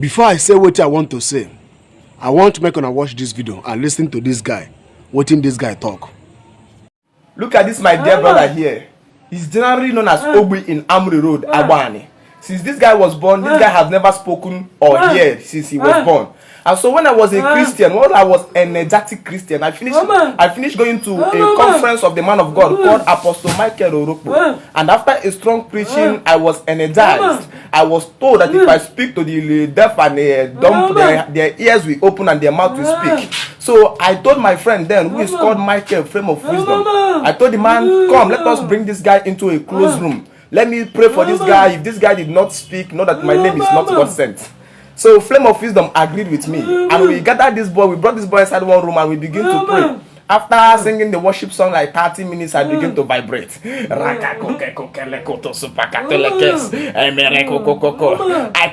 Before I say what I want to say, I want to make una watch this video and listen to this guy. Watching this guy talk. Look at this, my dear brother here. He's generally known as Obi in Amri Road, Agbani. Since this guy was born, this guy has never spoken or heard since he was born. And so when I was a Christian, when I was an energetic Christian, I finished going to a conference of the man of God called Apostle Michael Oropo. And after a strong preaching, I was energized. I was told that if I speak to the deaf and the dumb, their ears will open and their mouth will speak. So I told my friend then, who is called Michael, Frame of Wisdom, I told the man, come, let us bring this guy into a closed room. Let me pray for this guy. If this guy did not speak, know that my name is not God sent. So Flame of Wisdom agreed with me, and we gathered this boy. We brought this boy inside one room, and we began to pray. After singing the worship song like 30 minutes, I began to vibrate. I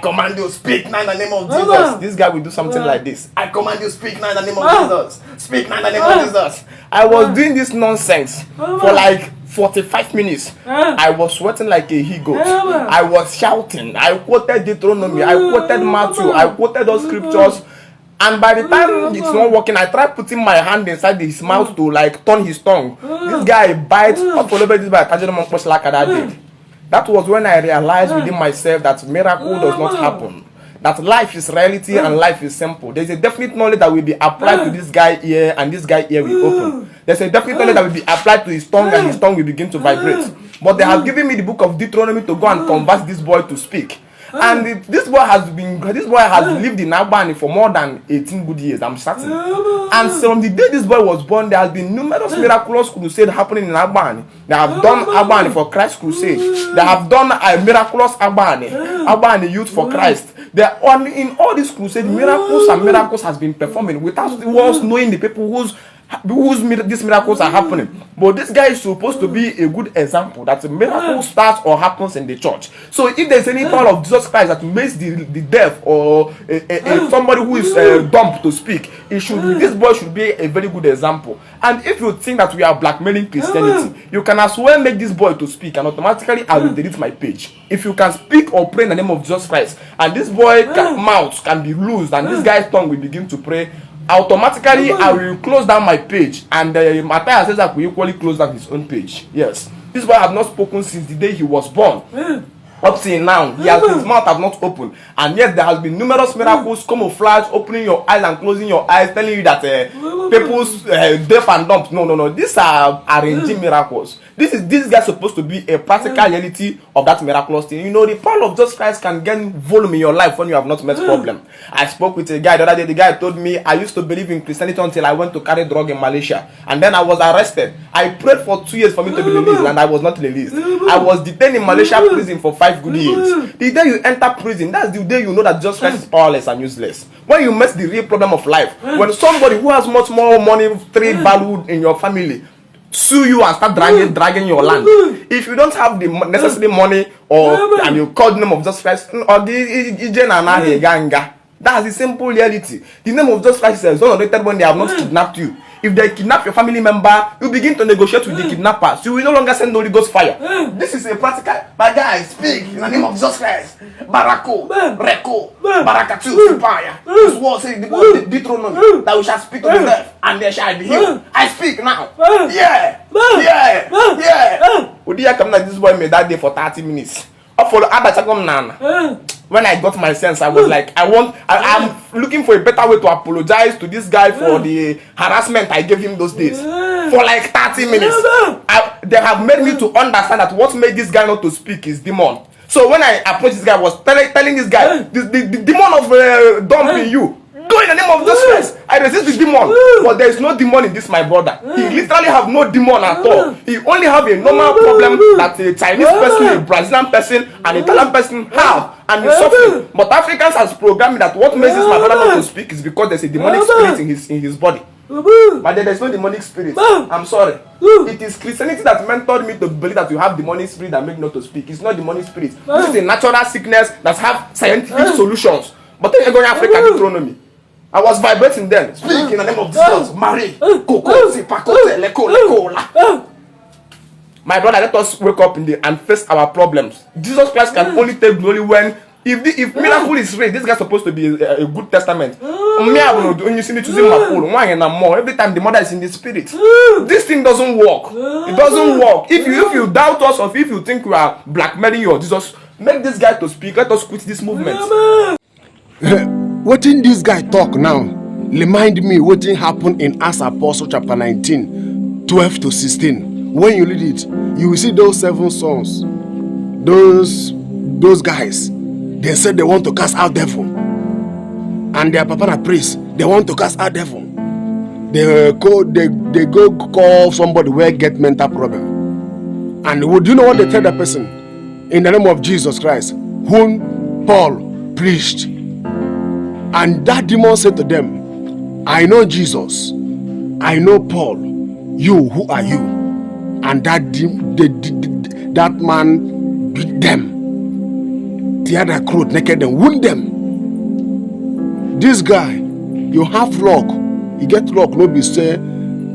command you, speak now in the name of Jesus. This guy will do something like this. I command you, speak now in the name of Jesus. Speak now in the name of Jesus. I was doing this nonsense for like 45 minutes. I was sweating like a he-goat. I was shouting. I quoted Deuteronomy. I quoted Matthew. I quoted those scriptures. And by the time it's not working, I tried putting my hand inside his mouth to like turn his tongue. This guy bites. That was when I realized within myself that miracle does not happen. That life is reality and life is simple. There's a definite knowledge that will be applied to this guy here, and this guy here will open. There's a definite knowledge that will be applied to his tongue, and his tongue will begin to vibrate. But they have given me the book of Deuteronomy to go and convert this boy to speak. And this boy has lived in Albany for more than 18 good years, I'm certain. And so from the day this boy was born, there has been numerous miraculous crusades happening in Albany. They have done Albany for Christ crusade. They have done a miraculous Albany youth for Christ. In all these crusades, miracles has been performing without the world knowing the people whose these miracles are happening. But this guy is supposed to be a good example that a miracle starts or happens in the church. So if there's any power of Jesus Christ that makes the deaf or somebody who is dumb to speak, this boy should be a very good example. And if you think that we are blackmailing Christianity, you can as well make this boy to speak, and automatically I will delete my page. If you can speak or pray in the name of Jesus Christ, and this boy's mouth can be loosed, and this guy's tongue will begin to pray, automatically I will close down my page, and Matthias says that we equally close down his own page. Yes, this boy have not spoken since the day he was born. Up till now, his mouth has not opened, and yet there has been numerous miracles, camouflage, opening your eyes and closing your eyes, telling you that people's deaf and dumb. No. These are arranging miracles. This guy supposed to be a practical reality of that miraculous thing. You know, the power of Jesus Christ can gain volume in your life when you have not met problem. I spoke with a guy the other day. The guy told me I used to believe in Christianity until I went to carry drug in Malaysia, and then I was arrested. I prayed for 2 years for me to be released, and I was not released. I was detained in Malaysia prison for 5 good years. The day you enter prison, that's the day you know that Jesus Christ is powerless and useless. When you met the real problem of life, when somebody who has much more money, trade value in your family, sue you and start dragging your land. If you don't have the necessary money, and you call the name of Jesus Christ, or that's the simple reality. The name of Jesus Christ is honored when they have not kidnapped you. If they kidnap your family member, you begin to negotiate with the kidnappers. You will no longer send Holy Ghost fire. This is a practical. My guy, speak in the name of Jesus Christ. Barako, Reko, Barakatu, fire. This word says the word Deuteronomy that we shall speak to the deaf and they shall be healed. I speak now. Yeah. Would you come like this boy made that day for 30 minutes? When I got my sense, I was like, I'm looking for a better way to apologize to this guy for the harassment I gave him those days. For like 30 minutes. They have made me to understand that what made this guy not to speak is demon. So when I approached this guy, I was telling this guy, the demon of dumping you. Go in the name of Jesus Christ. I resist the demon. But there is no demon in this, my brother. He literally have no demon at all. He only have a normal problem that a Chinese person, a Brazilian person, and Italian person have. And he's suffering. But Africans has programmed that what makes this my brother not to speak is because there's a demonic spirit in his body. But there's no demonic spirit. I'm sorry. It is Christianity that mentored me to believe that you have demonic spirit that make you not to speak. It's not demonic spirit. This is a natural sickness that have scientific solutions. But then you go in Africa, Deuteronomy. I was vibrating then. Speak in the name of Jesus. Marie. My brother, let us wake up and face our problems. Jesus Christ can only take glory when If miracle is real, this guy's supposed to be a good testament. When you see me choosing my pool, every time the mother is in the spirit. This thing doesn't work. It doesn't work. If you doubt us, or if you think we are blackmailing you or Jesus, make this guy to speak. Let us quit this movement. Watching this guy talk now, remind me what happened in Acts Apostle chapter 19, 12 to 16. When you read it, you will see those 7 sons. Those guys, they said they want to cast out devil, and their papa and priest, they want to cast out devil. They go call somebody where get mental problem, and do you know what they tell that person? In the name of Jesus Christ, whom Paul preached. And that demon said to them, I know Jesus, I know Paul, you, who are you? And that man beat them. The other crew naked and wound them. This guy, you have luck. You get luck, no be say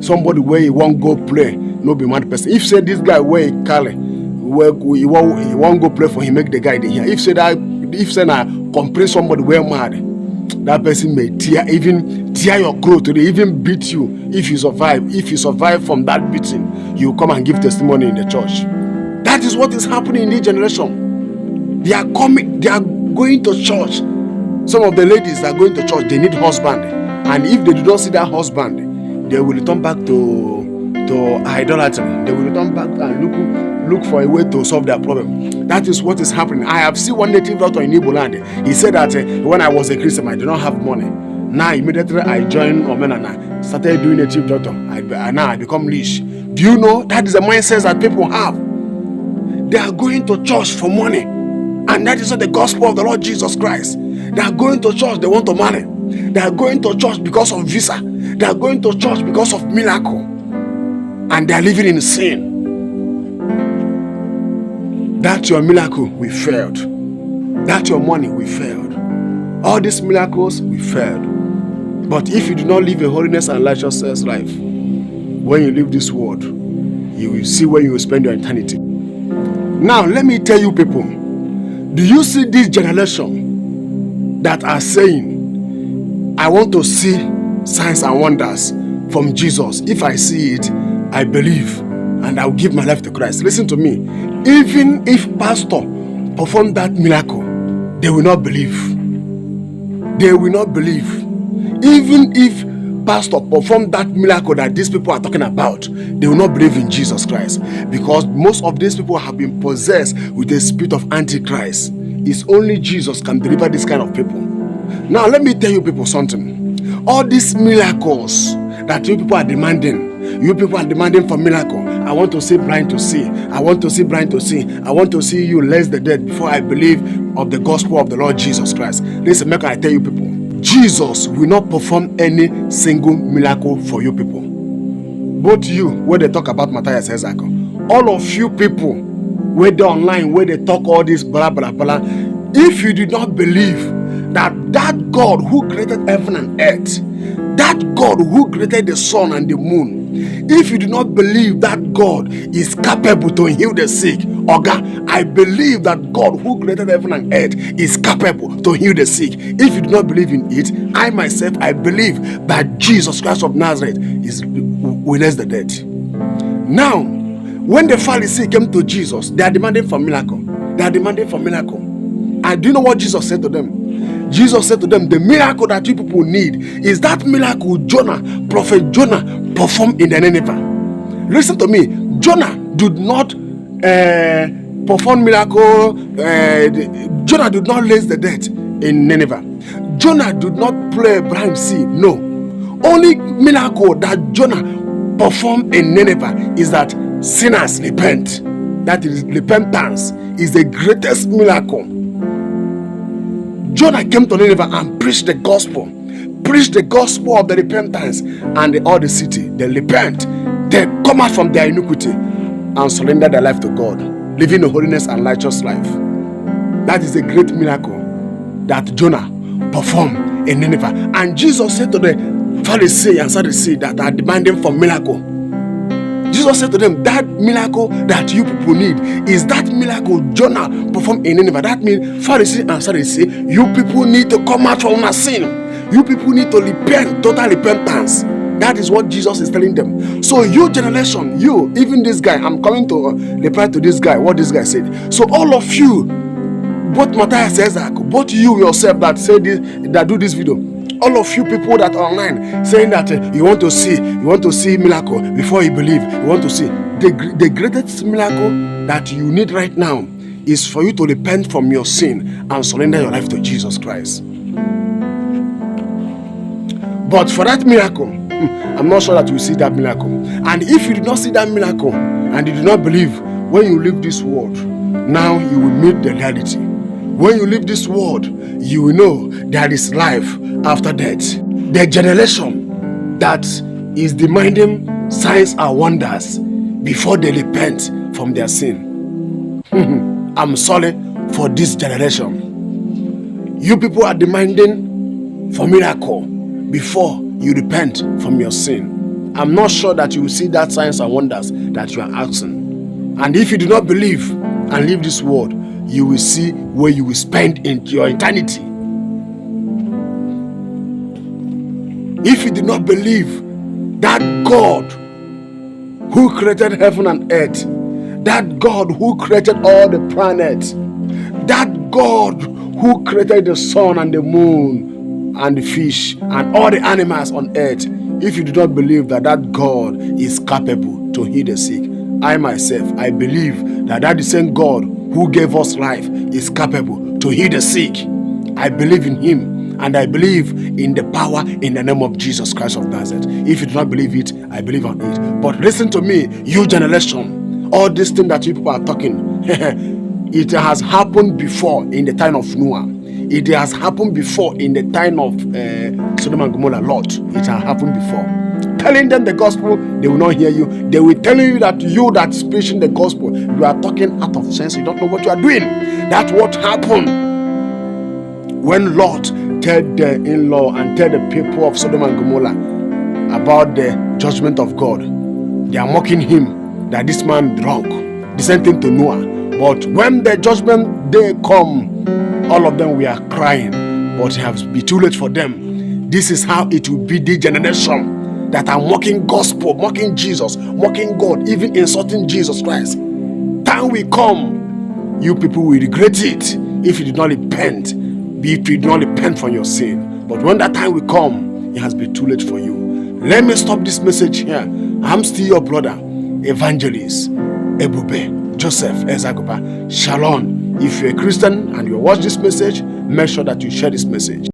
somebody where he won't go play, no be mad person. If say this guy where he carry, where he won't go play for him, make the guy dey here. If say na complain somebody where mad, that person may tear your clothes today, even beat you if you survive. If you survive from that beating, you come and give testimony in the church. That is what is happening in this generation. They are going to church. Some of the ladies that are going to church, they need husband, and if they do not see that husband, they will return back to idolatry. They will return back and look for a way to solve their problem. That is what is happening. I have seen one native doctor in Igbo land. He said that when I was a Christian, I did not have money. Now immediately I joined Omenana, started doing native doctor. Now I become rich. Do you know that is the mindset that people have? They are going to church for money. And that is not the gospel of the Lord Jesus Christ. They are going to church, they want to marry. They are going to church because of visa. They are going to church because of miracle. And they are living in sin. That's your miracle, we failed. That's your money, we failed. All these miracles, we failed. But if you do not live a holiness and righteousness life, when you leave this world, you will see where you will spend your eternity. Now, let me tell you people, do you see this generation that are saying, I want to see signs and wonders from Jesus? If I see it, I believe and I'll give my life to Christ. Listen to me. Even if pastor perform that miracle, they will not believe. They will not believe. Even if pastor perform that miracle that these people are talking about, they will not believe in Jesus Christ, because most of these people have been possessed with the spirit of Antichrist. It's only Jesus can deliver this kind of people. Now let me tell you people something. All these miracles that you people are demanding, for miracle. I want to see blind to see. I want to see blind to see. I want to see you raise the dead before I believe of the gospel of the Lord Jesus Christ. Listen, make I tell you people, Jesus will not perform any single miracle for you people. Both you, where they talk about Matthias Ezako, all of you people, where they online, where they talk all this blah blah blah, if you do not believe that God who created heaven and earth, that God who created the sun and the moon, if you do not believe that God is capable to heal the sick, Oga, I believe that God who created heaven and earth is capable to heal the sick. If you do not believe in it, I myself, I believe that Jesus Christ of Nazareth will raise the dead. Now, when the Pharisees came to Jesus, they are demanding for miracle. They are demanding for miracle. And do you know what Jesus said to them? Jesus said to them, the miracle that you people need is that miracle Prophet Jonah performed in the Nineveh. Listen to me. Jonah did not perform miracle. Jonah did not raise the dead in Nineveh. Jonah did not play blind sea. No. Only miracle that Jonah performed in Nineveh is that sinners repent. That is, repentance is the greatest miracle. Jonah came to Nineveh and preached the gospel of the repentance, and all the city, they repent, they come out from their iniquity and surrender their life to God, living a holiness and righteous life. That is a great miracle that Jonah performed in Nineveh. And Jesus said to the Pharisees and Sadducees that are demanding for miracle, Jesus Jesus said to them, that miracle that you people need is that miracle Jonah performed in Nineveh. That means Pharisees and Sadducees, you people need to come out from your sin. You people need to repent, total repentance. That is what Jesus is telling them. So you generation, you, even this guy, I'm coming to reply to this guy, what this guy said. So all of you, both Matthias says that, both you yourself that say this, that do this video, all of you people that are online saying that you want to see miracle before you believe, you want to see the greatest miracle that you need right now is for you to repent from your sin and surrender your life to Jesus Christ. But for that miracle, I'm not sure that you will see that miracle. And if you do not see that miracle and you do not believe, when you leave this world, now you will meet the reality. When you leave this world, you will know there is life after death. The generation that is demanding signs and wonders before they repent from their sin. I'm sorry for this generation. You people are demanding for miracle before you repent from your sin. I'm not sure that you will see that signs and wonders that you are asking. And if you do not believe and leave this world, you will see where you will spend in your eternity. If you do not believe that God who created heaven and earth, that God who created all the planets, that God who created the sun and the moon and the fish and all the animals on earth, if you do not believe that that God is capable to heal the sick, I myself, I believe that that the same God who gave us life is capable to heal the sick. I believe in him, and I believe in the power in the name of Jesus Christ of Nazareth. If you do not believe it, I believe on it. But listen to me, you generation, all this thing that you people are talking, it has happened before in the time of Noah. It has happened before in the time of Sodom and Gomorrah, Lot. It has happened before. Telling them the gospel, they will not hear you. They will tell you that you that's preaching the gospel, you are talking out of sense. You don't know what you are doing. That's what happened when Lot told the in-law and told the people of Sodom and Gomorrah about the judgment of God. They are mocking him that this man drunk. The same thing to Noah. But when the judgment day come, all of them were crying, but it has been too late for them. This is how it will be the generation that are mocking gospel, mocking Jesus, mocking God, even insulting Jesus Christ. Time will come, you people will regret it if you did not repent, if you did not repent from your sin. But when that time will come, it has been too late for you. Let me stop this message here. I'm still your brother, Evangelist Ebube Joseph Ezagoba. Shalom. If you're a Christian and you watch this message, make sure that you share this message.